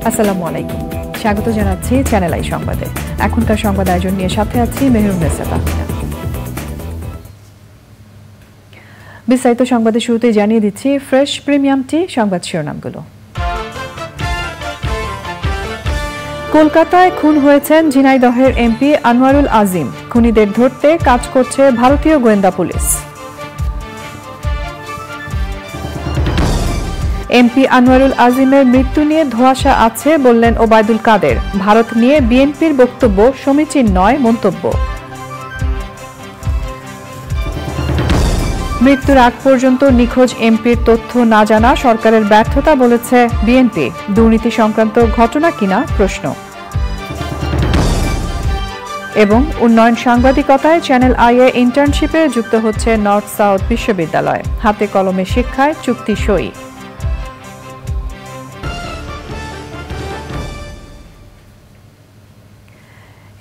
আসসালামু আলাইকুম, স্বাগত জানাচ্ছি চ্যানেল আই সংবাদে। এখনকার সংবাদ আয়োজন নিয়ে সাথে আছি মেহরুন্নেসা তাহমিনা। বিস্তারিত সংবাদের শুরুতে জানিয়ে দিচ্ছি ফ্রেশ প্রিমিয়াম টি সংবাদ শিরোনামগুলো। কলকাতায় খুন হয়েছেন ঝিনাইদহের এমপি আনোয়ারুল আজিম। খুনিদের ধরতে কাজ করছে ভারতীয় গোয়েন্দা পুলিশ। এমপি আনোয়ারুল আজিমের মৃত্যু নিয়ে ধোঁয়াশা আছে বললেন ওবায়দুল কাদের। ভারত নিয়ে বিএনপির বক্তব্য সমীচীন নয় মন্তব্য। মৃত্যুর আগ পর্যন্ত নিখোঁজ এমপির তথ্য না জানা সরকারের ব্যর্থতা বলেছে বিএনপি। দুর্নীতি সংক্রান্ত ঘটনা কিনা প্রশ্ন। এবং উন্নয়ন সাংবাদিকতায় চ্যানেল আই এ ইন্টার্নশিপে যুক্ত হচ্ছে নর্থ সাউথ বিশ্ববিদ্যালয়। হাতে কলমে শিক্ষায় চুক্তি সই।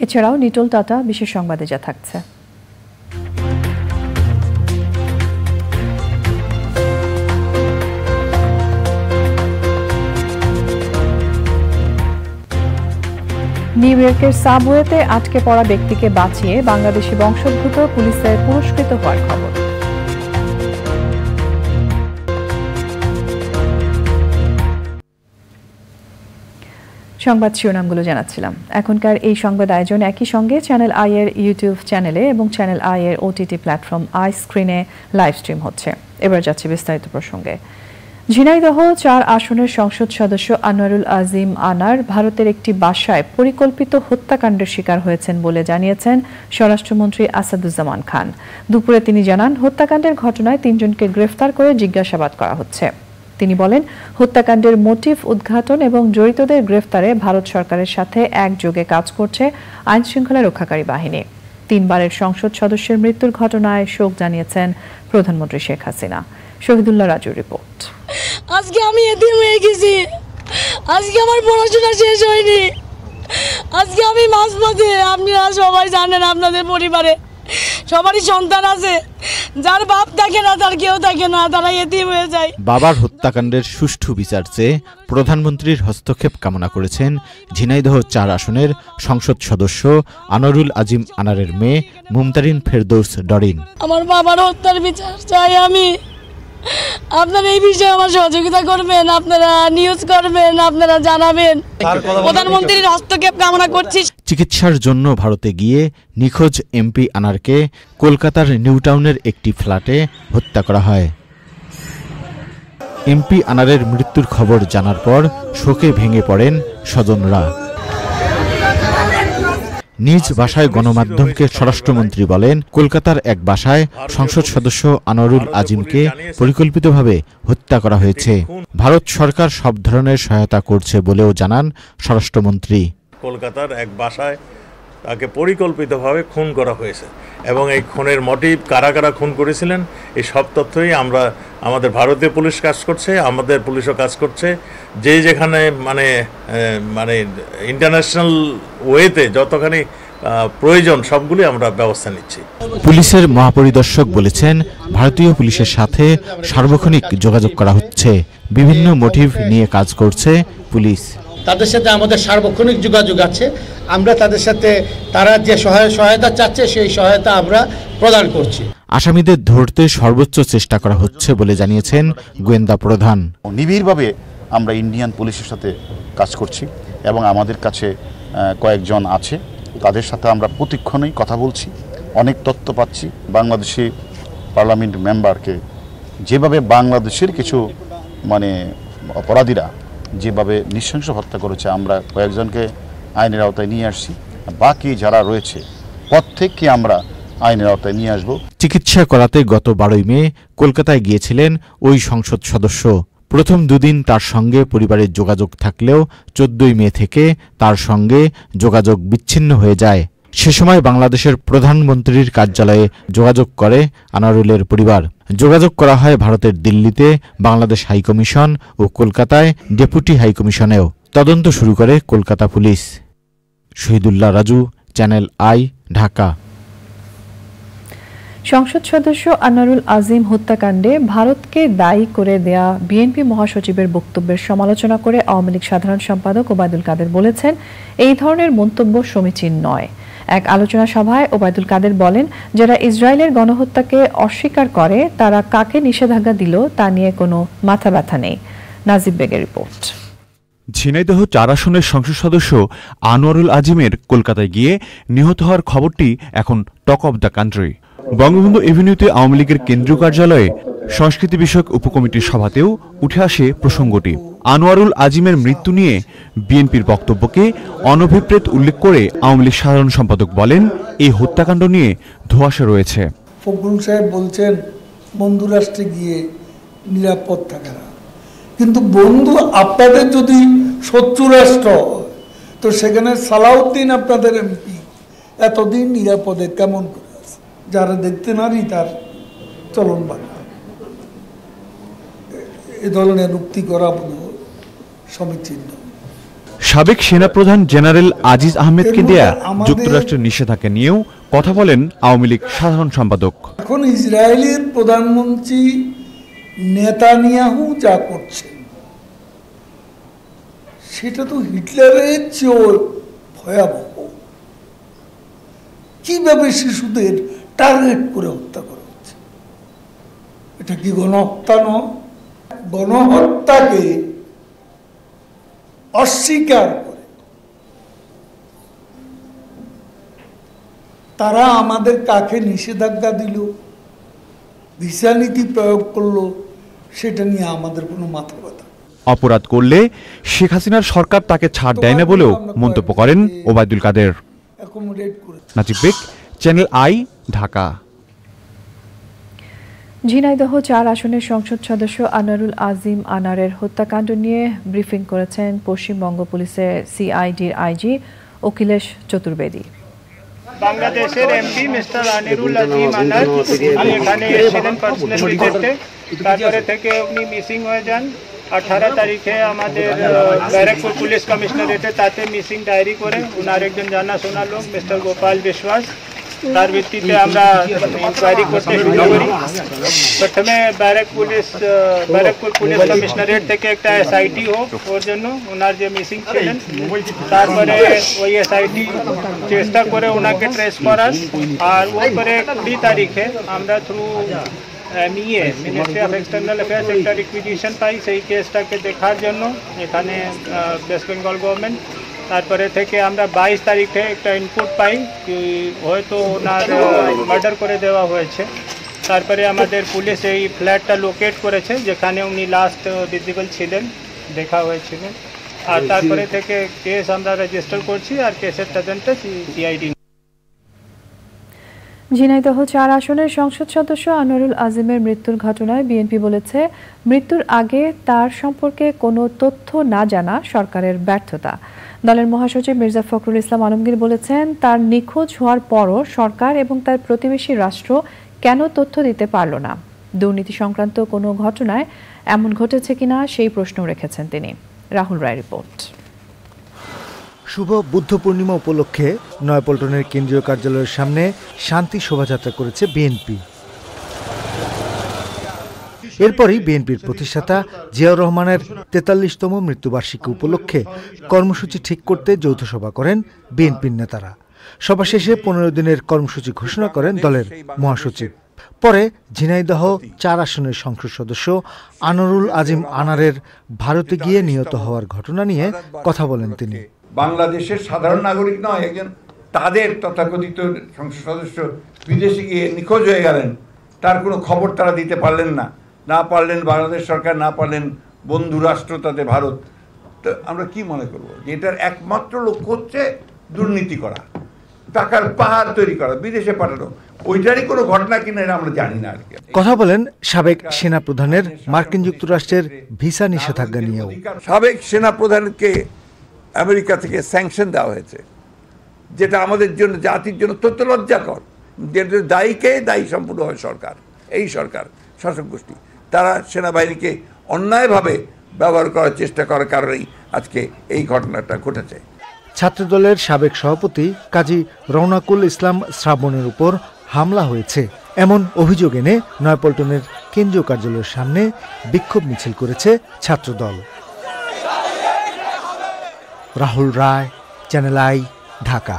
এছাড়াও নিটোল টাটা বিশেষ সংবাদে যা থাকছে। নিউ ইয়র্কের সাবওয়েতে আটকে পড়া ব্যক্তিকে বাঁচিয়ে বাংলাদেশি বংশোদ্ভূত পুলিশের পুরস্কৃত হওয়ার খবর। সংবাদ শিরোনামগুলো জানাচ্ছিলাম। এখনকার এই সংবাদ আয়োজন একই সঙ্গে চ্যানেল আই এর ইউটিউব চ্যানেলে এবং চ্যানেল আই এর ওটিটি প্ল্যাটফর্ম আই স্ক্রিনে লাইভ স্ট্রিম হচ্ছে। এবার যাচ্ছে বিস্তারিত প্রসঙ্গে। ঝিনাইদহ ৪ আসনের সংসদ সদস্য আনোয়ারুল আজিম আনার ভারতের একটি বাসায় পরিকল্পিত হত্যাকাণ্ডের শিকার হয়েছেন বলে জানিয়েছেন স্বরাষ্ট্রমন্ত্রী আসাদুজ্জামান খান। দুপুরে তিনি জানান, হত্যাকাণ্ডের ঘটনায় ৩ জনকে গ্রেফতার করে জিজ্ঞাসাবাদ করা হচ্ছে। তিনি বলেন, হত্যাকাণ্ডের মোটিভ উদ্ঘাটন এবং জড়িতদের গ্রেফতারে ভারত সরকারের সাথে একযোগে কাজ করছে আইন শৃঙ্খলা রক্ষাকারী বাহিনী। ৩ বারের সংসদ সদস্যের মৃত্যুর ঘটনায় শোক জানিয়েছেন প্রধানমন্ত্রী শেখ হাসিনা। শহীদুল্লাহ রাজুর রিপোর্ট। আজকে আমি এতিম হয়ে গেছি, আজকে আমার পড়াশোনা শেষ হয়নি, আজকে আমি মাঝপথে। আপনারা সবাই জানেন, আপনাদের পরিবারে সবারই সন্তান আছে, যার বাপ থাকে না, তার কেউ থাকে না, তারা এতিম হয়ে যায়। বাবার হত্যাকাণ্ডের সুষ্ঠু বিচার চেয়ে প্রধানমন্ত্রীর হস্তক্ষেপ কামনা করেছেন ঝিনাইদহ ৪ আসনের সংসদ সদস্য আনোয়ারুল আজিম আনারের মেয়ে মুমতারিন ফেরদৌস ডরিন। আমার বাবার হত্যার বিচার চাই আমি। আপনারা এই বিষয়ে আমার সহযোগিতা করবেন, আপনারা নিউজ করবেন, আপনারা জানাবেন। প্রধানমন্ত্রীর হস্তক্ষেপ কামনা করছি। চিকিৎসার জন্য ভারতে গিয়ে নিখোঁজ এমপি আনারকে কলকাতার নিউটাউনের একটি ফ্ল্যাটে হত্যা করা হয়। এমপি আনারের মৃত্যুর খবর জানার পর শোকে ভেঙে পড়েন স্বজনরা। নিজ বাসায় গণমাধ্যমকে স্বরাষ্ট্রমন্ত্রী বলেন, কলকাতার এক বাসায় সংসদ সদস্য আনোয়ারুল আজিমকে পরিকল্পিতভাবে হত্যা করা হয়েছে। ভারত সরকার সব ধরনের সহায়তা করছে বলেও জানান স্বরাষ্ট্রমন্ত্রী। কলকাতার এক বাসায় তাকে পরিকল্পিতভাবে খুন করা হয়েছে এবং এই খুনের মোটিভ কারা কারা খুন করেছিলেন এই সব তথ্যই আমাদের ভারতীয় পুলিশ কাজ করছে, আমাদের পুলিশও কাজ করছে। যেখানে মানে ইন্টারন্যাশনাল ওয়েতে যতখানি প্রয়োজন সবগুলি আমরা ব্যবস্থা নিচ্ছি। পুলিশের মহাপরিদর্শক বলেছেন, ভারতীয় পুলিশের সাথে সার্বক্ষণিক যোগাযোগ করা হচ্ছে। বিভিন্ন মোটিভ নিয়ে কাজ করছে পুলিশ। তাদের সাথে আমাদের সার্বক্ষণিক যোগাযোগ আছে। আমরা তাদের সাথে তারা যে সহায়তা চাচ্ছে সেই সহায়তা আমরা প্রদান করছি। আসামিদের ধরতে সর্বোচ্চ চেষ্টা করা হচ্ছে বলে জানিয়েছেন গোয়েন্দা প্রধান। নিবিড়ভাবে আমরা ইন্ডিয়ান পুলিশের সাথে কাজ করছি এবং আমাদের কাছে কয়েকজন আছে, তাদের সাথে আমরা প্রতিক্ষণেই কথা বলছি, অনেক তথ্য পাচ্ছি। বাংলাদেশি পার্লামেন্ট মেম্বারকে যেভাবে বাংলাদেশের কিছু অপরাধীরা যেভাবে নৃশংস হত্যা করেছে, আমরা কয়েকজনকে আইনের আওতায় নিয়ে আসছি। বাকি যারা রয়েছে প্রত্যেককে আমরা আইনের আওতায় নিয়ে আসব। চিকিৎসা করাতে গত 12 মে কলকাতায় গিয়েছিলেন ওই সংসদ সদস্য। প্রথম 2 দিন তার সঙ্গে পরিবারের যোগাযোগ থাকলেও 14 মে থেকে তার সঙ্গে যোগাযোগ বিচ্ছিন্ন হয়ে যায়। সে সময় বাংলাদেশের প্রধানমন্ত্রীর কার্যালয়ে যোগাযোগ করে আনোয়ারুলের পরিবার। যোগাযোগ করা হয় ভারতের দিল্লিতে বাংলাদেশ হাইকমিশন ও কলকাতায় ডেপুটি হাইকমিশনেও। তদন্ত শুরু করে Kolkata police. Shahidullah Raju, channel I, Dhaka. সংসদ সদস্য আনোয়ারুল আজিম হত্যাকাণ্ডে ভারতকে দায়ী করে দেয়া বিএনপি মহাসচিবের বক্তব্যের সমালোচনা করে আওয়ামী লীগ সাধারণ সম্পাদক ওবায়দুল কাদের বলেছেন, এই ধরনের মন্তব্য সমীচীন নয়। এক আলোচনা সভায় ওবায়দুল কাদের বলেন, যারা ইসরায়েলের গণহত্যাকে অস্বীকার করে তারা কাকে নিষেধাজ্ঞা দিল তা নিয়ে কোনো মাথা ব্যথা নেই। নাজিব বেগের রিপোর্ট। ঝিনাইদহ ৪ আসনের সংসদ সদস্য আনোয়ারুল আজিমের কলকাতায় গিয়ে নিহত হওয়ার খবরটি এখন talk of the country. Bangabandhu এভিনিউতে আওয়ামী লীগের কেন্দ্রীয় কার্যালয়ে সংস্কৃতি বিষয়ক উপকমিটির সভাতেও উঠে আসে প্রসঙ্গটি। আনোয়ারুল আজিমের মৃত্যু নিয়ে বিএনপির বক্তব্যকে অনভিপ্রেত উল্লেখ করে আওয়ামী লীগ সাধারণ সম্পাদক বলেন, এই হত্যাকাণ্ড নিয়ে ধোঁয়াশা রয়েছে। ফখরুল সাহেব বলছেন বন্ধু রাষ্ট্রে গিয়ে নিরাপদ থাকে না, কিন্তু বন্ধু আপনাদের যদি শত্রু রাষ্ট্র, তো সেখানে সালাউদ্দিন আপনাদের এমপি এতদিন নিরাপদে কেমন করে আছে? যারা দেখতে নারী তার চলন বাংলা, এ ধরনের উক্তি করা সমীচীন। সাবেক সেনাপ্রধান জেনারেল আজিজ আহমেদকে দেয়া যুক্তরাষ্ট্রের নিষেধাজ্ঞা নিয়েও কথা বলেন আওয়ামী লীগ সাধারণ সম্পাদক। এখন ইসরায়েলের প্রধানমন্ত্রী নেতানিয়াহু যা করছেন সেটা তো হিটলারের চেয়েও ভয়াবহ। কিভাবে শিশুদের টার্গেট করে হত্যা করা হচ্ছে? এটা কি গণহত্যা নয়? গণহত্যাকে অস্বীকার করে তারা আমাদের কাকে নিষেধাজ্ঞা দিল, ভিসা নীতি প্রয়োগ করলো, সেটা নিয়ে আমাদের কোনো মাথা ব্যথা। অপরাধ করলে শেখ হাসিনার সরকার তাকে ছাড় দেয় না বলেও মন্তব্য করেন ওবায়দুল কাদের। নাজিব বেগ, চ্যানেল আই, ঢাকা। ঝিনাইদহ ৪ আসনের সংসদ সদস্য আনোয়ারুল আজিম আনারের হত্যাকাণ্ড নিয়ে ব্রিফিং করেছেন পশ্চিমবঙ্গ পুলিশের সিআইডির আইজি অখিলেশ চতুর্বেদী। বাংলাদেশের এমপি মিস্টার আনিরুল আজিম আনার এখানে এসেছিলেন পার্সোনাল ভিজিটে, তারপরে থেকে উনি মিসিং হয়ে যান। 18 তারিখে আমাদের ব্যারাকপুর পুলিশ কমিশনারেটে তাতে মিসিং ডায়েরি করে ওনার একজন জানাশোনা লোক মিস্টার গোপাল বিশ্বাস, তার ভিত্তিতে আমরা ইনকোয়ারি করতে শুরু করি। প্রথমে ব্যারাকপুর পুলিশ কমিশনারেট থেকে একটা এসআইটি হোক ওর জন্য, ওনার যে মিসিং ছিলেন। তারপরে ওই এসআইটি চেষ্টা করে ওনাকে ট্রেস করার, আর ওর পরে 20 তারিখে আমরা through ministry of external affairs একটা রিকুইজিশন পাই সেই কেসটাকে দেখার জন্য এখানে ওয়েস্ট বেঙ্গল গভর্নমেন্ট। তারপরে থেকে আমরা 22 তারিখে একটা ইনপুট পাই কি হয়তো ওনার মার্ডার করে দেওয়া হয়েছে। তারপরে আমাদের পুলিশ এই ফ্ল্যাটটা লোকেট করেছে যেখানে উনি লাস্ট ভিজিবল ছিলেন, দেখা হয়েছিলেন। আর তারপরে থেকে কেস আমরা রেজিস্টার করছি আর কেসের তদন্তে সিআইডি। ঝিনাইদহ ৪ আসনের সংসদ সদস্য আনোয়ারুল আজিমের মৃত্যুর ঘটনায় বিএনপি বলেছে, মৃত্যুর আগে তার সম্পর্কে কোনো তথ্য না জানা সরকারের ব্যর্থতা। দলের মহাসচিব মির্জা ফখরুল ইসলাম আলমগীর বলেছেন, তার নিখোঁজ হওয়ার পরও সরকার এবং তার প্রতিবেশী রাষ্ট্র কেন তথ্য দিতে পারল না? দুর্নীতি সংক্রান্ত কোনো ঘটনায় এমন ঘটেছে কিনা সেই প্রশ্ন রেখেছেন তিনি। রাহুল রায় রিপোর্ট। শুভ বুদ্ধ পূর্ণিমা উপলক্ষে নয়াপল্টনের কেন্দ্রীয় কার্যালয়ের সামনে শান্তি শোভাযাত্রা করেছে বিএনপি। এরপরই বিএনপির প্রতিষ্ঠাতা জিয়াউর রহমানের 43তম মৃত্যুবার্ষিকী উপলক্ষে কর্মসূচি ঠিক করতে যৌথ সভা করেন বিএনপির নেতারা। সভা শেষে 15 দিনের কর্মসূচি ঘোষণা করেন দলের মহাসচিব। পরে ঝিনাইদহ ৪ আসনের সংসদ সদস্য আনোয়ারুল আজিম আনারের ভারতে গিয়ে নিহত হওয়ার ঘটনা নিয়ে কথা বলেন তিনি। বাংলাদেশের সাধারণ নাগরিক নয়, একজন তাদের তথাকথিত সংসদ সদস্য বিদেশে গিয়ে নিখোঁজ হয়ে গেলেন, তার কোনো খবর তারা দিতে পারলেন না পারলেন বাংলাদেশ সরকার, না পারলেন বন্ধু রাষ্ট্র তাদের ভারত। তো আমরা কি মনে করব যে এটার একমাত্র লক্ষ্য হচ্ছে দুর্নীতি করা, টাকার পাহাড় তৈরি করা, বিদেশে পাঠানো, ওইটারই কোনো ঘটনা কিনা এটা আমরা জানি না। আর কি কথা বলেন সাবেক সেনাপ্রধানের মার্কিন যুক্তরাষ্ট্রের ভিসা নিষেধাজ্ঞা নিয়েও। সাবেক সেনাপ্রধানকে আমেরিকা থেকে স্যাংশন দেওয়া হয়েছে, যেটা আমাদের জন্য, জাতির জন্য অত্যন্ত লজ্জাকর। যেটা দায়ীকে দায়ী সম্পূর্ণ হয় সরকার, এই সরকার শাসক গোষ্ঠী, তারা সেনাবাহিনীকে অন্যায়ভাবে ব্যবহার করার চেষ্টা করার কারণেই আজকে এই ঘটনাটা ঘটেছে। ছাত্রদলের সাবেক সভাপতি কাজী রওনাকুল ইসলাম শ্রাবণের উপর হামলা হয়েছে এমন অভিযোগ এনে নয়াপল্টনের কেন্দ্রীয় কার্যালয়ের সামনে বিক্ষোভ মিছিল করেছে ছাত্রদল। রাহুল রায়, চ্যানেল আই, ঢাকা।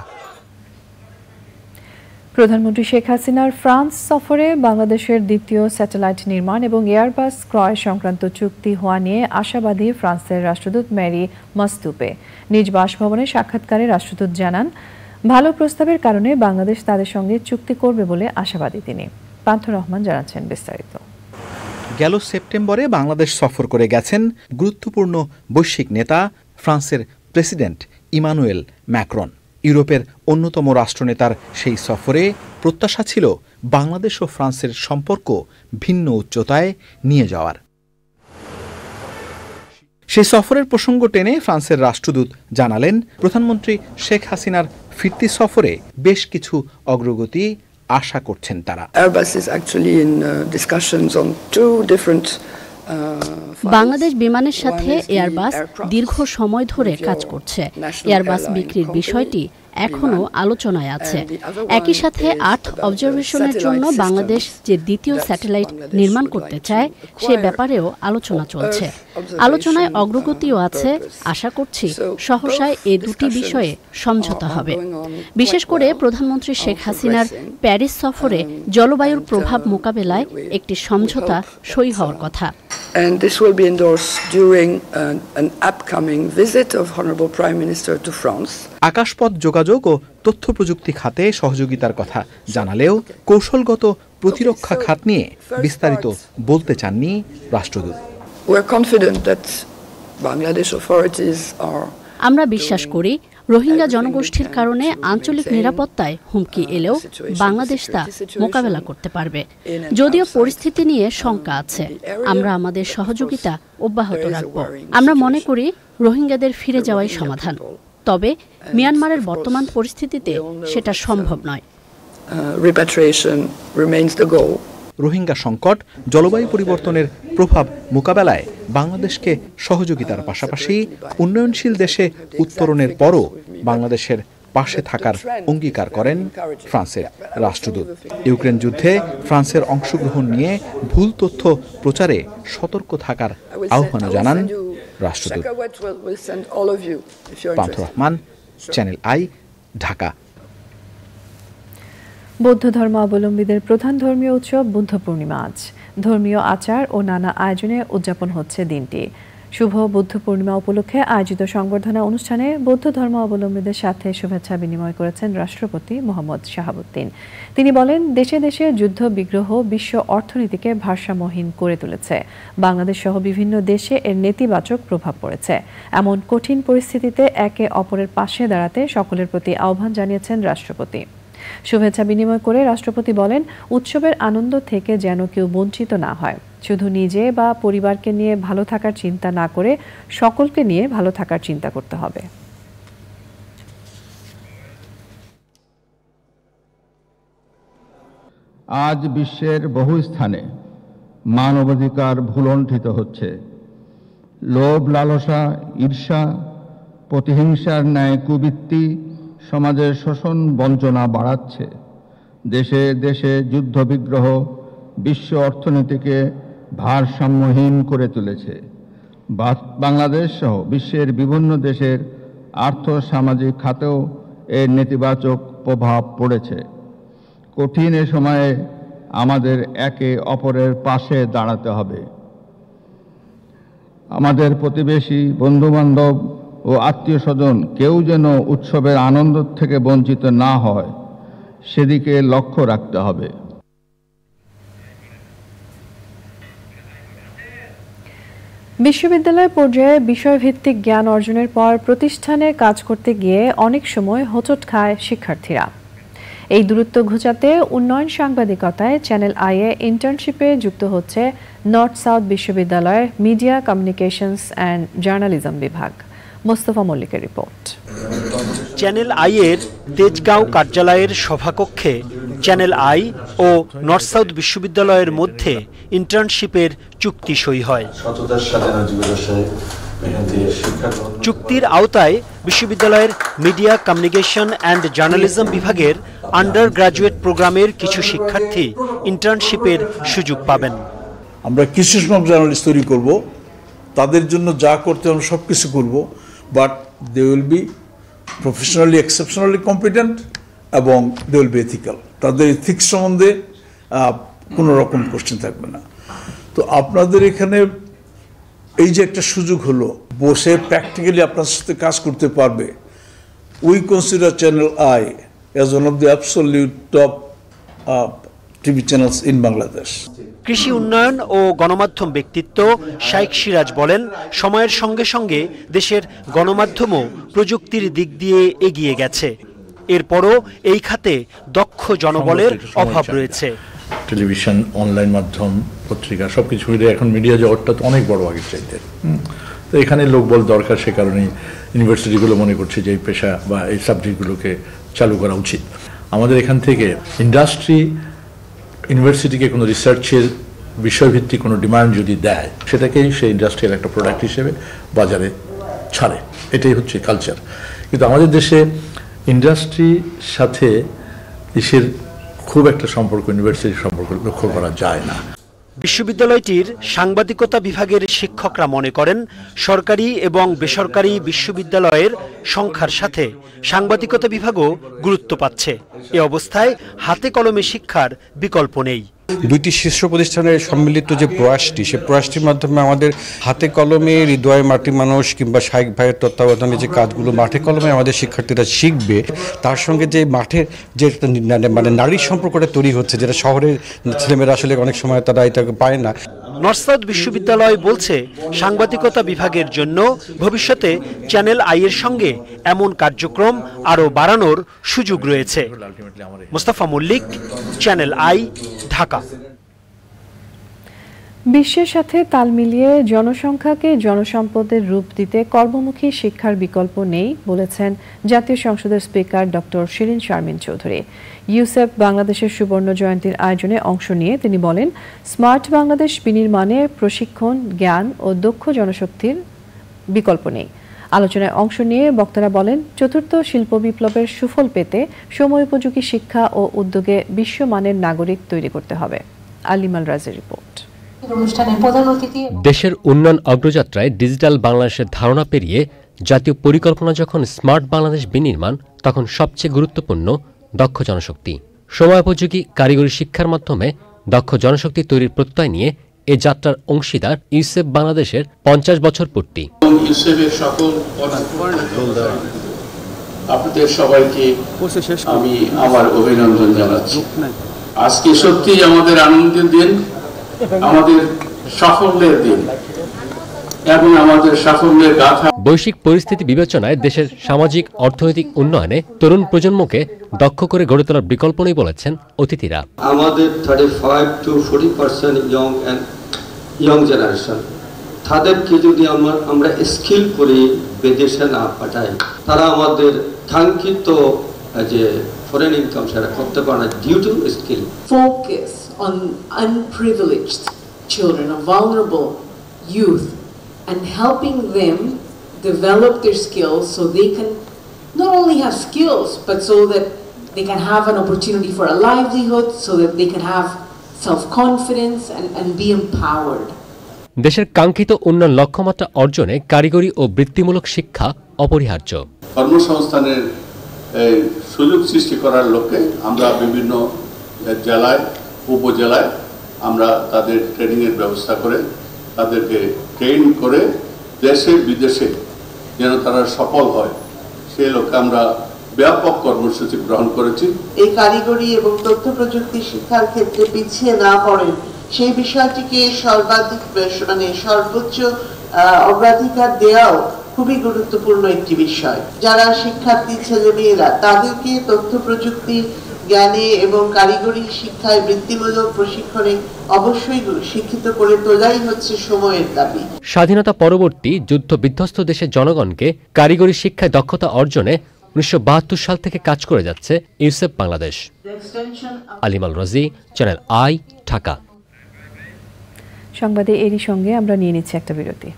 প্রধানমন্ত্রী শেখ হাসিনার ফ্রান্স সফরে বাংলাদেশের দ্বিতীয় স্যাটেলাইট নির্মাণ এবং এয়ারবাস ক্রয় সংক্রান্ত চুক্তি হওয়া নিয়ে আশাবাদী ফ্রান্সের রাষ্ট্রদূত ম্যারি মাস্তুপে। নিজ বাসভবনে সাক্ষাৎকারে রাষ্ট্রদূত জানান, ভালো প্রস্তাবের কারণে বাংলাদেশ তাদের সঙ্গে চুক্তি করবে বলে আশাবাদী তিনি। পান্থ রহমান জানাচ্ছেন বিস্তারিত। গেল সেপ্টেম্বরে বাংলাদেশ সফর করে গেছেন গুরুত্বপূর্ণ বৈশ্বিক নেতা ফ্রান্সের প্রেসিডেন্ট ইমানুয়েল ম্যাক্রন। ইউরোপের অন্যতম রাষ্ট্রনেতার সেই সফরে প্রত্যাশা ছিল বাংলাদেশ ও ফ্রান্সের সম্পর্ক ভিন্ন উচ্চতায় নিয়ে যাওয়ার। সেই সফরের প্রসঙ্গ টেনে ফ্রান্সের রাষ্ট্রদূত জানালেন, প্রধানমন্ত্রী শেখ হাসিনার ফিরতি সফরে বেশ কিছু অগ্রগতি আশা করছেন তারা। বাংলাদেশ বিমানের সাথে এয়ারবাস দীর্ঘ সময় ধরে কাজ করছে। এয়ারবাস বিক্রির বিষয়টি এখনো আলোচনায় আছে। একই সাথে আর্থ অবজারভেশনের জন্য বাংলাদেশ যে দ্বিতীয় স্যাটেলাইট নির্মাণ করতে চায় সে ব্যাপারেও আলোচনা চলছে। আলোচনায় অগ্রগতিও আছে। আশা করছি সহসায় এই দুটি বিষয়ে সমঝোতা হবে। বিশেষ করে প্রধানমন্ত্রী শেখ হাসিনার প্যারিস সফরে জলবায়ুর প্রভাব মোকাবেলায় একটি সমঝোতা সই হওয়ার কথা। And this will be endorsed during an upcoming visit of Honourable Prime Minister to France. আকাশপথ যোগাযোগ ও তথ্য প্রযুক্তি খাতে সহযোগিতার কথা জানালেও কৌশলগত প্রতিরক্ষা খাত নিয়ে বিস্তারিত বলতে চাননি রাষ্ট্রদূত। We are confident that Bangladesh authorities are আমরা বিশ্বাস করি রোহিঙ্গা জনগোষ্ঠীর কারণে আঞ্চলিক নিরাপত্তায় হুমকি এলেও বাংলাদেশ তা মোকাবেলা করতে পারবে। যদিও পরিস্থিতি নিয়ে শঙ্কা আছে, আমরা আমাদের সহযোগিতা অব্যাহত রাখব। আমরা মনে করি রোহিঙ্গাদের ফিরে যাওয়াই সমাধান, তবে মিয়ানমারের বর্তমান পরিস্থিতিতে সেটা সম্ভব নয়। Repatriation remains the goal. Rohingya সংকট, জলবায়ু পরিবর্তনের প্রভাব মোকাবেলায় বাংলাদেশকে সহযোগিতার পাশাপাশি উন্নয়নশীল দেশে উত্তরণের পরও বাংলাদেশের পাশে থাকার অঙ্গীকার করেন ফ্রান্সের রাষ্ট্রদূত। ইউক্রেন যুদ্ধে ফ্রান্সের অংশগ্রহণ নিয়ে ভুল তথ্য প্রচারে সতর্ক থাকার আহ্বান জানান রাষ্ট্রদূত। পান্থ রহমান, চ্যানেল আই, ঢাকা। বৌদ্ধ ধর্মাবলম্বীদের প্রধান ধর্মীয় উৎসব বুদ্ধ পূর্ণিমা আজ। ধর্মীয় আচার ও নানা আয়োজনে উদযাপন হচ্ছে দিনটি। শুভ বুদ্ধ পূর্ণিমা উপলক্ষে আয়োজিত সংবর্ধনা অনুষ্ঠানে বৌদ্ধ ধর্মাবলম্বীদের সাথে শুভেচ্ছা বিনিময় করেছেন রাষ্ট্রপতি মোহাম্মদ শাহাবুদ্দিন। তিনি বলেন, দেশে দেশে যুদ্ধ বিগ্রহ বিশ্ব অর্থনীতিকে ভারসাম্যহীন করে তুলেছে। বাংলাদেশ সহ বিভিন্ন দেশে এর নেতিবাচক প্রভাব পড়েছে। এমন কঠিন পরিস্থিতিতে একে অপরের পাশে দাঁড়াতে সকলের প্রতি আহ্বান জানিয়েছেন রাষ্ট্রপতি। শুভেচ্ছা বিনিময় করে রাষ্ট্রপতি বলেন, উৎসবের আনন্দ থেকে যেন কেউ বঞ্চিত না হয়। শুধু নিজে বা পরিবারকে নিয়ে ভালো থাকার চিন্তা না করে সকলকে নিয়ে ভালো থাকার চিন্তা করতে হবে। আজ বিশ্বের বহু স্থানে মানবাধিকার ভুলণ্ঠিত হচ্ছে। লোভ, লালসা, ঈর্ষা, প্রতিহিংসার ন্যায় কুবৃত্তি সমাজের শোষণ বঞ্চনা বাড়াচ্ছে। দেশে দেশে যুদ্ধবিগ্রহ বিশ্ব অর্থনীতিকে ভারসাম্যহীন করে তুলেছে। বাংলাদেশ সহ বিশ্বের বিভিন্ন দেশের আর্থ সামাজিক খাতেও এর নেতিবাচক প্রভাব পড়েছে। কঠিন এ সময়ে আমাদের একে অপরের পাশে দাঁড়াতে হবে। আমাদের প্রতিবেশী, বন্ধুবান্ধব ও আত্মীয় স্বজন কেউ যেন উৎসবের আনন্দ থেকে বঞ্চিত না হয়, সেদিকে লক্ষ্য রাখতে হবে। বিশ্ববিদ্যালয় পর্যায়ে বিষয়ভিত্তিক জ্ঞান অর্জনের পর প্রতিষ্ঠানে কাজ করতে গিয়ে অনেক সময় হোঁচট খায় শিক্ষার্থীরা। এই দূরত্ব ঘুচাতে উন্নয়ন সাংবাদিকতায় চ্যানেল আইয়ে ইন্টার্নশিপে যুক্ত হচ্ছে নর্থ সাউথ বিশ্ববিদ্যালয়ের মিডিয়া কমিউনিকেশনস অ্যান্ড জার্নালিজম বিভাগ। মোস্তফা মল্লিকের রিপোর্ট। চ্যানেল আইয়ের তেজগাঁও কার্যালয়ের সভাকক্ষে চ্যানেল আই ও নর্থ সাউথ বিশ্ববিদ্যালয়ের মধ্যে ইন্টার্নশিপের চুক্তি সই হয়। চুক্তির আওতায় বিশ্ববিদ্যালয়ের মিডিয়া কমিউনিকেশন অ্যান্ড জার্নালিজম বিভাগের আন্ডার গ্রাজুয়েট প্রোগ্রামের কিছু শিক্ষার্থী ইন্টার্নশিপের সুযোগ পাবেন। আমরা কিছু সংখ্যক জার্নালিস্ট তৈরি করব, তাদের জন্য যা করতে আমরা সব কিছু করবো, but they will be professionally exceptionally competent এবং দে উইল বি এথিক্যাল। তাদের এথিক্স সম্বন্ধে কোনো রকম কোশ্চেন থাকবে না। তো আপনাদের এখানে এই যে একটা সুযোগ হলো, বসে প্র্যাকটিক্যালি আপনার সাথে কাজ করতে পারবে। We consider channel I as one of the absolute top TV channels in Bangladesh. কৃষি উন্নয়ন ও গণমাধ্যম ব্যক্তিত্ব শাইখ সিরাজ বলেন, সময়ের সঙ্গে সঙ্গে দেশের গণমাধ্যমও প্রযুক্তির দিক দিয়ে এগিয়ে গেছে। এরপরও এই খাতে দক্ষ জনবলের অভাব রয়েছে। টেলিভিশন, অনলাইন মাধ্যম, পত্রিকা সবকিছু মিলে এখন মিডিয়া জগৎটা তো অনেক বড় আগের চাইতে। তো এখানে লোকবল দরকার, সে কারণেই ইউনিভার্সিটিগুলো মনে করছে যে এই পেশা বা এই সাবজেক্টগুলোকে চালু করা উচিত। আমাদের এখান থেকে ইন্ডাস্ট্রি ইউনিভার্সিটিকে কোনো রিসার্চের বিষয়ভিত্তিক কোনো ডিমান্ড যদি দেয়, সেটাকেই সেই ইন্ডাস্ট্রিয়াল একটা প্রোডাক্ট হিসেবে বাজারে ছাড়ে। এটাই হচ্ছে কালচার। কিন্তু আমাদের দেশে ইন্ডাস্ট্রির সাথে দেশের খুব একটা সম্পর্ক, ইউনিভার্সিটির সম্পর্ক লক্ষ্য করা যায় না। বিশ্ববিদ্যালয়টির সাংবাদিকতা বিভাগের শিক্ষকরা মনে করেন, সরকারি এবং বেসরকারি বিশ্ববিদ্যালয়ের সংখ্যার সাথে সাংবাদিকতা বিভাগও গুরুত্ব পাচ্ছে। এ অবস্থায় হাতে কলমে শিক্ষার বিকল্প নেই। দুইটি শীর্ষ প্রতিষ্ঠানের সম্মিলিত যে প্রয়াসটি, সে প্রয়াসটির মাধ্যমে আমাদের হাতে কলমে হৃদয় মাটি মানুষ কিংবা শাইখ ভাইয়ের তত্ত্বাবধানে যে কাজগুলো মাঠে কলমে আমাদের শিক্ষার্থীরা শিখবে, তার সঙ্গে যে মাঠের যে মানে নারীর সম্পর্কটা তৈরি হচ্ছে, যেটা শহরের ছেলেমেয়েরা আসলে অনেক সময় তারা এটাকে পায় না। নর্থ সাউথ বিশ্ববিদ্যালয় বলছে, সাংবাদিকতা বিভাগের জন্য ভবিষ্যতে চ্যানেল আই এর সঙ্গে এমন কার্যক্রম আরও বাড়ানোর সুযোগ রয়েছে। Mostafa Mallik, channel I, Dhaka. বিশ্বের সাথে তাল মিলিয়ে জনসংখ্যাকে জনসম্পদের রূপ দিতে কর্মমুখী শিক্ষার বিকল্প নেই বলেছেন জাতীয় সংসদের স্পিকার ডক্টর শিরিন শারমিন চৌধুরী। ইউসেপ বাংলাদেশের সুবর্ণ জয়ন্তীর আয়োজনে অংশ নিয়ে তিনি বলেন, স্মার্ট বাংলাদেশ বিনির্মাণে প্রশিক্ষণ, জ্ঞান ও দক্ষ জনশক্তির বিকল্প নেই। আলোচনায় অংশ নিয়ে বক্তারা বলেন, চতুর্থ শিল্প বিপ্লবের সুফল পেতে সময়োপযোগী শিক্ষা ও উদ্যোগে বিশ্বমানের নাগরিক তৈরি করতে হবে। আলিমাল রাজের রিপোর্ট। দেশের উন্নয়ন অগ্রযাত্রায় ডিজিটাল বাংলাদেশের ধারণা পেরিয়ে জাতীয় পরিকল্পনা যখন স্মার্ট বাংলাদেশ বিনির্মাণ, তখন সবচেয়ে গুরুত্বপূর্ণ দক্ষ জনশক্তি। সময়োপযোগী কারিগরি শিক্ষার মাধ্যমে দক্ষ জনশক্তি তৈরির প্রত্যয় নিয়ে এ যাত্রার অংশীদার ইউসেপ বাংলাদেশের 50 বছর পূর্তি। ইউসেপের সকল আপনাদের সবাইকে আমি আমার অভিনন্দন জানাচ্ছি। আজকে সত্যি আমাদের আনন্দের দিন, আমাদের সাফল্যের দিন এবং আমাদের সাফল্যের গাথা। বৈশ্বিক পরিস্থিতি বিবেচনায় দেশের সামাজিক অর্থনৈতিক উন্নয়নে তরুণ প্রজন্মকে দক্ষ করে গড়ে তোলার বিকল্প নেই বলেছেন অতিথিরা। আমাদের 35 to 40% ইয়ং জেনারেশন, তাদেরকে যদি আমরা স্কিল করে বিদেশে না পাঠাই, তারা আমাদের কাঙ্ক্ষিত যে ফরেন ইনকাম সেটা করতে পারে না due to skill. Focus on unprivileged children, or vulnerable youth, and helping them develop their skills so they can not only have skills, but so that they can have an opportunity for a livelihood, so that they can have self-confidence and be empowered. দেশের কাঙ্ক্ষিত উন্নয়ন লক্ষ্যমাত্রা অর্জনে কারিগরি ও বৃত্তিমূলক শিক্ষা অপরিহার্য। কর্মসংস্থানের সুযোগ সৃষ্টি করার লক্ষ্যে আমরা বিভিন্ন জেলায়, উপজেলায় আমরা তাদের ট্রেনিংয়ের ব্যবস্থা করে তাদেরকে ট্রেন করে দেশে বিদেশে যেন তারা সফল হয়, সেই লক্ষ্যে আমরা ব্যাপক কর্মসূচি গ্রহণ করেছি। এই কারিগরি এবং তথ্য প্রযুক্তি শিক্ষার ক্ষেত্রে পিছিয়ে না পড়েন, সেই বিষয়টিকে সর্বোচ্চ অগ্রাধিকার দেওয়াও খুবই গুরুত্বপূর্ণ একটি বিষয়। যারা শিক্ষার্থী ছেলেমেয়েরা, তাদেরকে তথ্য প্রযুক্তি জ্ঞানে এবং কারিগরি শিক্ষায় বৃত্তিমূলক প্রশিক্ষণে অবশ্যই শিক্ষিত করে তোলাই হচ্ছে সময়ের দাবি। স্বাধীনতা পরবর্তী যুদ্ধ বিধ্বস্ত দেশের জনগণকে কারিগরি শিক্ষায় দক্ষতা অর্জনে 1972 সাল থেকে কাজ করে যাচ্ছে ইউসেপ বাংলাদেশ। আলিমাল রাজি, চ্যানেল আই, ঢাকা। সংবাদে এরই সঙ্গে আমরা নিয়ে নিচ্ছি একটা বিরতি।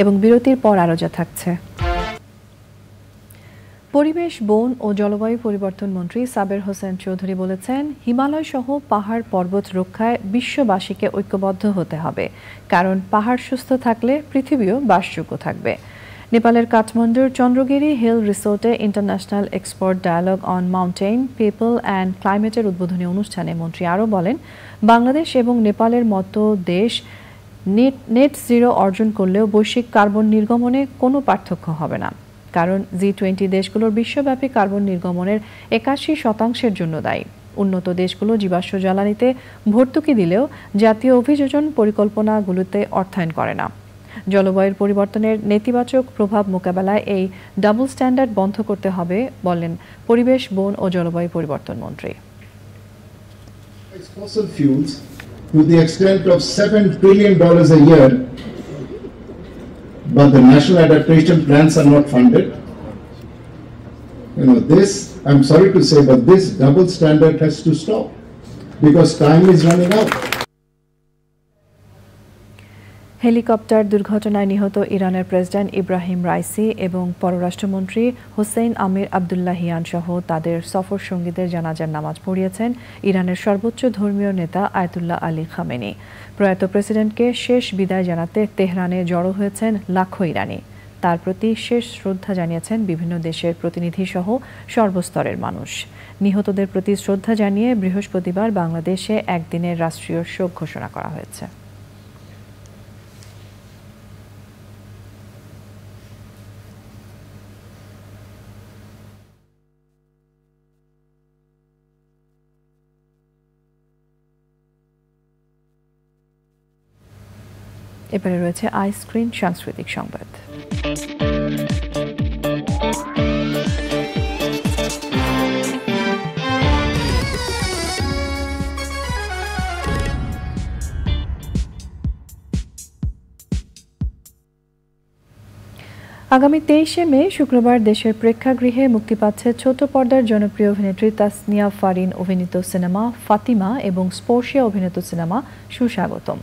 এবং বিরতির পর আরও যা থাকছে। পরিবেশ, বন ও জলবায়ু পরিবর্তন মন্ত্রী সাবের হোসেন চৌধুরী বলেছেন, হিমালয় সহ পাহাড় পর্বত রক্ষায় বিশ্ববাসীকে ঐক্যবদ্ধ হতে হবে, কারণ পাহাড় সুস্থ থাকলে পৃথিবীও বাসযোগ্য থাকবে। নেপালের কাঠমান্ডুর চন্দ্রগিরি হিল রিসোর্টে international expert dialogue on mountain people and ক্লাইমেটের উদ্বোধনী অনুষ্ঠানে মন্ত্রী আরও বলেন, বাংলাদেশ এবং নেপালের মতো দেশ নেট জিরো অর্জন করলেও বৈশ্বিক কার্বন নির্গমনে কোনো পার্থক্য হবে না, কারণ G20 দেশগুলোর বিশ্বব্যাপী কার্বন নির্গমনের 81% জন্য দায়ী। উন্নত দেশগুলো জীবাশ্ম জ্বালানিতে ভর্তুকি দিলেও জাতীয় অভিযোজন পরিকল্পনাগুলোতে অর্থায়ন করে না। জলবায়ুর পরিবর্তনের নেতিবাচক প্রভাব মোকাবেলায় এই ডাবল স্ট্যান্ডার্ড বন্ধ করতে হবে বলেন পরিবেশ, বন ও জলবায়ু পরিবর্তন মন্ত্রী। Fossil fuels to the extent of $7 trillion a year, but the national adaptation plans are not funded. This, I'm sorry to say, but this double standard has to stop because time is running out. Helicopter দুর্ঘটনায় নিহত ইরানের president Ebrahim Raisi এবং পররাষ্ট্রমন্ত্রী Hussein আমির Abdollahian সহ তাদের সফর সঙ্গীদের জানাজার নামাজ পড়িয়েছেন ইরানের সর্বোচ্চ ধর্মীয় নেতা আয়াতুল্লাহ আলী খামেনি। প্রয়াত প্রেসিডেন্টকে শেষ বিদায় জানাতে তেহরানে জড়ো হয়েছেন লাখো ইরানি। তার প্রতি শেষ শ্রদ্ধা জানিয়েছেন বিভিন্ন দেশের প্রতিনিধি সহ সর্বস্তরের মানুষ। নিহতদের প্রতি শ্রদ্ধা জানিয়ে বৃহস্পতিবার বাংলাদেশে একদিনের রাষ্ট্রীয় শোক ঘোষণা করা হয়েছে। এবারে রয়েছে আইস্ক্রিন সাংস্কৃতিক সংবাদ। আগামী 23শে মে শুক্রবার দেশের প্রেক্ষাগৃহে মুক্তি পাচ্ছে ছোট পর্দার জনপ্রিয় অভিনেত্রী তাসনিয়া ফারিন অভিনীত সিনেমা ফাতিমা এবং স্পর্শিয়া অভিনীত সিনেমা সুস্বাগতম।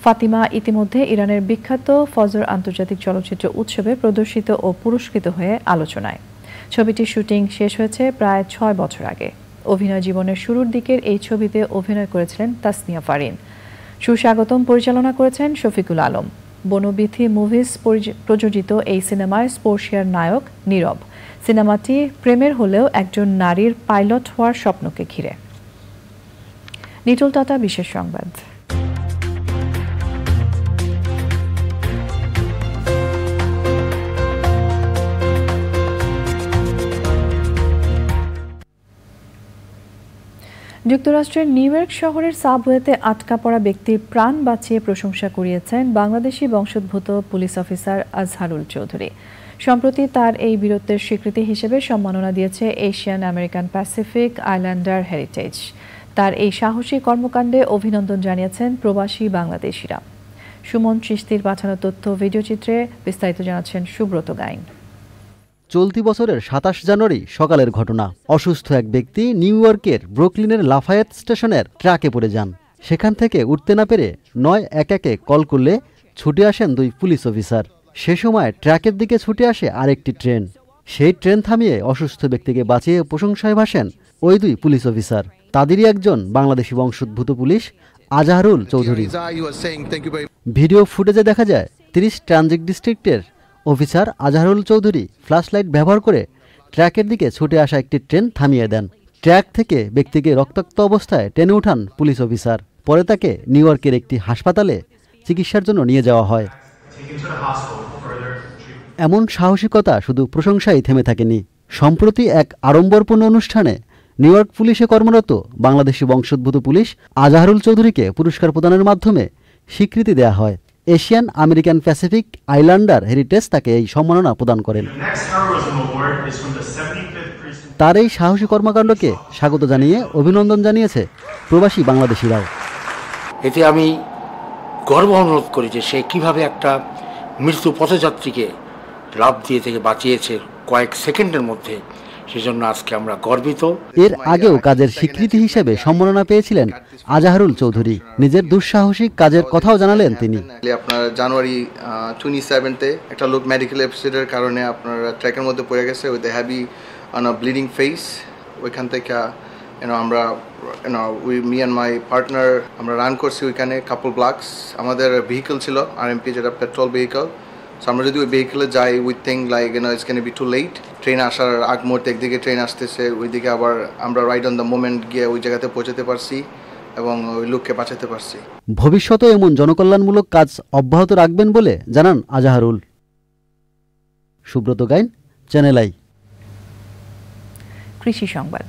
ফাতিমা ইতিমধ্যে ইরানের বিখ্যাত ফজর আন্তর্জাতিক চলচ্চিত্র উৎসবে প্রদর্শিত ও পুরস্কৃত হয়ে আলোচনায়। ছবিটির শুটিং শেষ হয়েছে প্রায় 6 বছর আগে। অভিনয় জীবনের শুরুর দিকের এই ছবিতে অভিনয় করেছিলেন তাসনিয়া ফারিন। সুস্বাগতম পরিচালনা করেছেন শফিকুল আলম। বনবিথি মুভিজ প্রযোজিত এই সিনেমায় স্পর্শিয়ার নায়ক নীরব। সিনেমাটি প্রেমের হলেও একজন নারীর পাইলট হওয়ার স্বপ্নকে ঘিরে। নিটল টাটা বিশেষ সংবাদ। যুক্তরাষ্ট্রের নিউ ইয়র্ক শহরের সাবওয়েতে আটকা পড়া ব্যক্তির প্রাণ বাঁচিয়ে প্রশংসা কুড়িয়েছেন বাংলাদেশি বংশোদ্ভূত পুলিশ অফিসার আজহারুল চৌধুরী। সম্প্রতি তার এই বীরত্বের স্বীকৃতি হিসেবে সম্মাননা দিয়েছে Asian American Pacific Islander heritage. তার এই সাহসী কর্মকাণ্ডে অভিনন্দন জানিয়েছেন প্রবাসী বাংলাদেশিরা। সুমন চিশতির পাঠানো তথ্য ভিডিওচিত্রে বিস্তারিত জানাচ্ছেন সুব্রত গাইন। চলতি বছরের 27 জানুয়ারি সকালের ঘটনা। অসুস্থ এক ব্যক্তি নিউ ইয়র্কের ব্রুকলিনের লাফায়েত স্টেশনের ট্রাকে পড়ে যান। সেখান থেকে উঠতে না পেরে 911-এ কল করলে ছুটে আসেন 2 পুলিশ অফিসার। সে সময় ট্র্যাকের দিকে ছুটে আসে আরেকটি ট্রেন। সেই ট্রেন থামিয়ে অসুস্থ ব্যক্তিকে বাঁচিয়ে প্রশংসায় ভাসেন ওই 2 পুলিশ অফিসার। তাদেরই একজন বাংলাদেশি বংশোদ্ভূত পুলিশ আজহারুল চৌধুরী। ভিডিও ফুটেজে দেখা যায় 30 ট্রানজিট ডিস্ট্রিক্টের officer Azharul Chowdhury flash light ব্যবহার করে ট্র্যাকের দিকে ছুটে আসা একটি ট্রেন থামিয়ে দেন। ট্র্যাক থেকে ব্যক্তিকে রক্তাক্ত অবস্থায় টেনে উঠান পুলিশ অফিসার। পরে তাকে নিউ ইয়র্কের একটি হাসপাতালে চিকিৎসার জন্য নিয়ে যাওয়া হয়। এমন সাহসিকতা শুধু প্রশংসায় থেমে থাকেনি। সম্প্রতি এক আড়ম্বরপূর্ণ অনুষ্ঠানে নিউ ইয়র্ক পুলিশে কর্মরত বাংলাদেশি বংশোদ্ভূত পুলিশ আজহারুল চৌধুরীকে পুরস্কার প্রদানের মাধ্যমে স্বীকৃতি দেয়া হয়। Asian American Pacific Islander heritage তাকে এই সম্মাননা প্রদান করেন। তার এই সাহসী কর্মকাণ্ডকে স্বাগত জানিয়ে অভিনন্দন জানিয়েছে প্রবাসী বাংলাদেশিরাও। এতে আমি গর্ব অনুভব করি যে সে কিভাবে একটা মৃত্যু পথযাত্রীকে লাফ দিয়ে থেকে বাঁচিয়েছে কয়েক সেকেন্ডের মধ্যে। সেজন্য আজকে আমরা গর্বিত। এর আগেও কাজের স্বীকৃতি হিসেবে সম্মাননা পেয়েছিলেন আজাহারুল চৌধুরী। নিজের দুঃসাহসিক কাজের কথাও জানালেন তিনি। আপনার জানুয়ারি 27-তে একটা লোক মেডিকেল এপিসোডের কারণে আপনার ট্র্যাকের মধ্যে পড়ে গেছে উইথ হ্যাভি ব্লিডিং ফেস। ওইখান থেকে আমরা মি অ্যান্ড মাই পার্টনার আমরা রান করছি ওইখানে কাপল ব্লকস। আমাদের ভেহিকল ছিল RMP, যেটা পেট্রোল ভেহিকল। সো আমরা যদি ওই ভেহিকলে যাই we think like it's can be too late. Train আসার আগ মুহূর্তে একদিকে ট্রেন আসতেছে, ওইদিকে আবার আমরা রাইট অন দ্য মোমেন্ট গিয়ে ওই জায়গাতে পৌঁছাতে পারছি এবং ওই লোককে বাঁচাতে পারছি। ভবিষ্যতে এমন জনকল্যাণমূলক কাজ অব্যাহত রাখবেন বলে জানান আজাহারুল। Subrata Gain, channel I. কৃষি সংবাদ।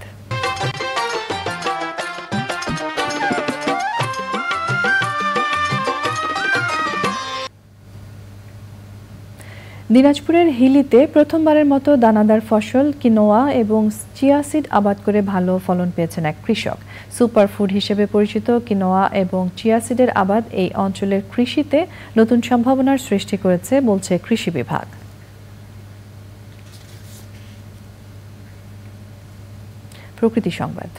দিনাজপুরের হিলিতে প্রথমবারের মতো দানাদার ফসল কিনোয়া এবং চিয়া সিড আবাদ করে ভালো ফলন পেয়েছেন এক কৃষক। সুপারফুড হিসেবে পরিচিত কিনোয়া এবং চিয়া সিডের আবাদ এই অঞ্চলের কৃষিতে নতুন সম্ভাবনার সৃষ্টি করেছে বলছে কৃষি বিভাগ। প্রকৃতি সংবাদ।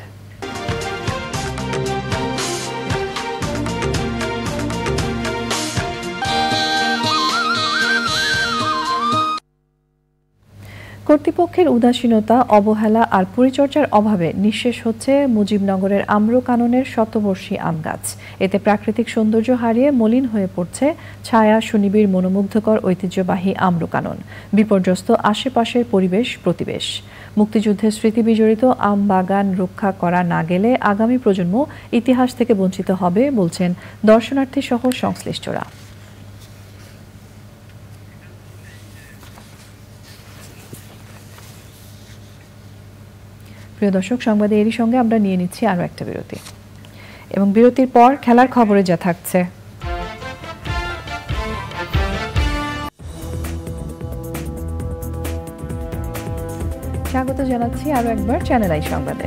কর্তৃপক্ষের উদাসীনতা, অবহেলা আর পরিচর্যার অভাবে নিঃশেষ হচ্ছে মুজিবনগরের আম্রকাননের শতবর্ষী আম গাছ। এতে প্রাকৃতিক সৌন্দর্য হারিয়ে মলিন হয়ে পড়ছে ছায়া সুনিবিড় মনোমুগ্ধকর ঐতিহ্যবাহী আম্রকানন। বিপর্যস্ত আশেপাশের পরিবেশ প্রতিবেশ। মুক্তিযুদ্ধের স্মৃতি বিজড়িত আম বাগান রক্ষা করা না গেলে আগামী প্রজন্ম ইতিহাস থেকে বঞ্চিত হবে বলছেন দর্শনার্থী সহ সংশ্লিষ্টরা। প্রিয় দর্শক, সংবাদে এরই সঙ্গে আমরা নিয়ে নিচ্ছি আরও একটা বিরতি, এবং বিরতির পর খেলার খবরে যা থাকছে। স্বাগত জানাচ্ছি আরও একবার চ্যানেল আই সংবাদে।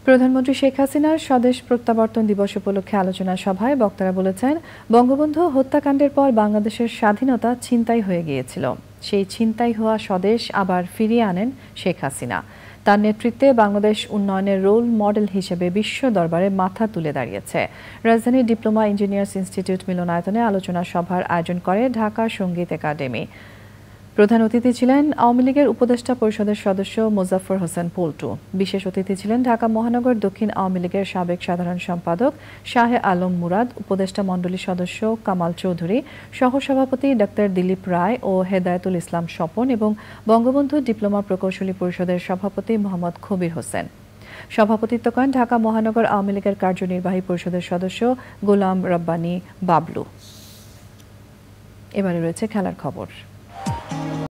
প্রধানমন্ত্রী শেখ হাসিনার স্বদেশ প্রত্যাবর্তন দিবস উপলক্ষে আলোচনা সভায় বক্তারা বলেছেন, বঙ্গবন্ধু হত্যাকাণ্ডের পর বাংলাদেশের স্বাধীনতা ছিনতাই হয়ে গিয়েছিল। সেই ছিনতাই হওয়া স্বদেশ আবার ফিরিয়ে আনেন শেখ হাসিনা। তার নেতৃত্বে বাংলাদেশ উন্নয়নের রোল মডেল হিসেবে বিশ্ব দরবারে মাথা তুলে দাঁড়িয়েছে। রাজধানীর ডিপ্লোমা ইঞ্জিনিয়ার্স ইনস্টিটিউট মিলনায়তনে আলোচনা সভার আয়োজন করে ঢাকা সঙ্গীত একাডেমি। প্রধান অতিথি ছিলেন আওয়ামী লীগের উপদেষ্টা পরিষদের সদস্য মোজাফফর হোসেন পল্টু। বিশেষ অতিথি ছিলেন ঢাকা মহানগর দক্ষিণ আওয়ামী লীগের সাবেক সাধারণ সম্পাদক শাহে আলম মুরাদ, উপদেষ্টা মণ্ডলীর সদস্য কামাল চৌধুরী, সহসভাপতি ডক্টর দিলীপ রায় ও হেদায়েতুল ইসলাম স্বপন এবং বঙ্গবন্ধু ডিপ্লোমা প্রকৌশলী পরিষদের সভাপতি মোহাম্মদ খবির হোসেন। সভাপতিত্ব করেন ঢাকা মহানগর আওয়ামী লীগের কার্যনির্বাহী পরিষদের সদস্য গোলাম রব্বানী বাবলু। এবারে রয়েছে খেলার খবর।